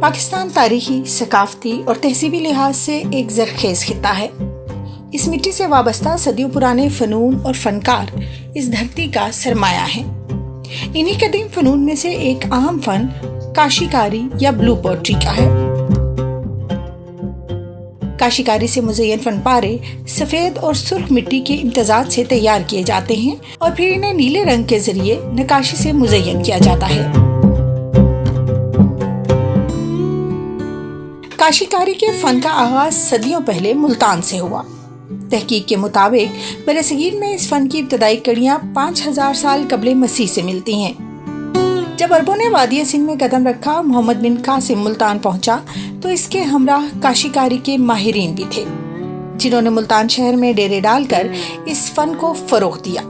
پاکستان تاریخی، ثقافتی اور تہذیبی لحاظ سے ایک زرخیز خطہ ہے۔ اس مٹی سے وابستہ صدیوں پرانے فنون اور فنکار اس دھرتی کا سرمایہ ہیں۔ انہی قدیم فنون میں سے ایک اہم فن کاشی کاری یا بلو پوٹری کا ہے۔ کاشی کاری سے مزین فن پارے سفید اور سرخ مٹی کے امتزاج سے تیار کیے جاتے ہیں اور پھر انہیں نیلے رنگ کے ذریعے نقاشی سے مزین کیا جاتا ہے۔ کاشی کاری کے فن کا آغاز صدیوں پہلے ملتان سے ہوا۔ تحقیق کے مطابق برصغیر میں اس فن کی ابتدائی کڑیاں 5000 سال قبل مسیح سے ملتی ہیں۔ جب عربوں نے وادی سندھ میں قدم رکھا، محمد بن قاسم ملتان پہنچا تو اس کے ہمراہ کاشی کاری کے ماہرین بھی تھے، جنہوں نے ملتان شہر میں ڈیرے ڈال کر اس فن کو فروغ دیا۔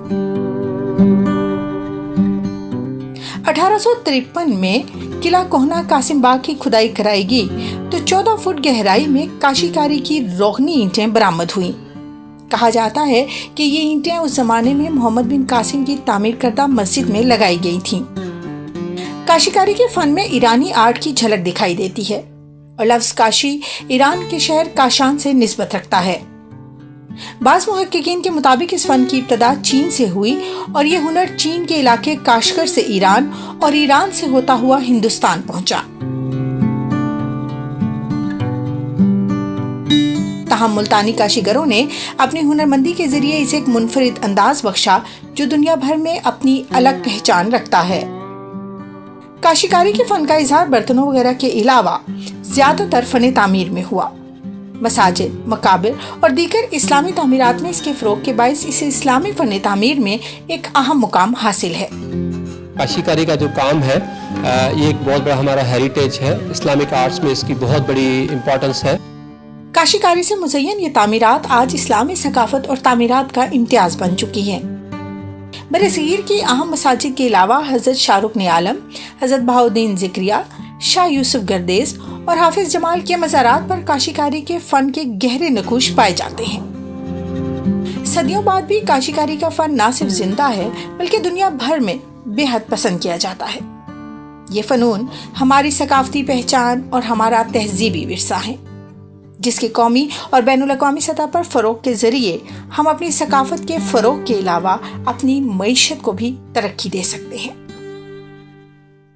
1853 میں قلعہ کوہنہ قاسم باغ کی کھدائی کرائی گئی تو 14 فٹ گہرائی میں کاشی کاری کی روغنی اینٹیں برآمد ہوئیں۔ کہا جاتا ہے کہ یہ اینٹیں اس زمانے میں محمد بن قاسم کی تعمیر کردہ مسجد میں لگائی گئی تھیں۔ کاشی کاری کے فن میں ایرانی آرٹ کی جھلک دکھائی دیتی ہے اور لفظ کاشی ایران کے شہر کاشان سے نسبت رکھتا ہے۔ بعض محققین کے مطابق اس فن کی ابتدا چین سے ہوئی اور یہ ہنر چین کے علاقے کاشغر سے ایران اور ایران سے ہوتا ہوا ہندوستان پہنچا۔ تاہم ملتانی کاشیگروں نے اپنی ہنرمندی کے ذریعے اسے ایک منفرد انداز بخشا جو دنیا بھر میں اپنی الگ پہچان رکھتا ہے۔ کاشی کاری کے فن کا اظہار برتنوں وغیرہ کے علاوہ زیادہ تر فن تعمیر میں ہوا۔ مساجد، مقابر اور دیگر اسلامی تعمیرات میں اس کے فروغ کے باعث اسے اسلامی فن تعمیر میں ایک اہم مقام حاصل ہے۔ کاشی کاری کا جو کام ہے یہ ایک بہت بڑا ہمارا ہیریٹیج ہے، اسلامک آرٹس میں اس کی بہت بڑی امپورٹنس ہے۔ کاشی کاری سے مزین یہ تعمیرات آج اسلامی ثقافت اور تعمیرات کا امتیاز بن چکی ہیں۔ برصغیر کی اہم مساجد کے علاوہ حضرت شاہ رخ عالم، حضرت بہاؤالدین ذکریہ، شاہ یوسف گردیز اور حافظ جمال کے مزارات پر کاشی کاری کے فن کے گہرے نقوش پائے جاتے ہیں۔ صدیوں بعد بھی کاشی کاری کا فن نہ صرف زندہ ہے بلکہ دنیا بھر میں بے حد پسند کیا جاتا ہے۔ یہ فنون ہماری ثقافتی پہچان اور ہمارا تہذیبی ورثہ ہیں، جس کے قومی اور بین الاقوامی سطح پر فروغ کے ذریعے ہم اپنی ثقافت کے فروغ کے علاوہ اپنی معیشت کو بھی ترقی دے سکتے ہیں۔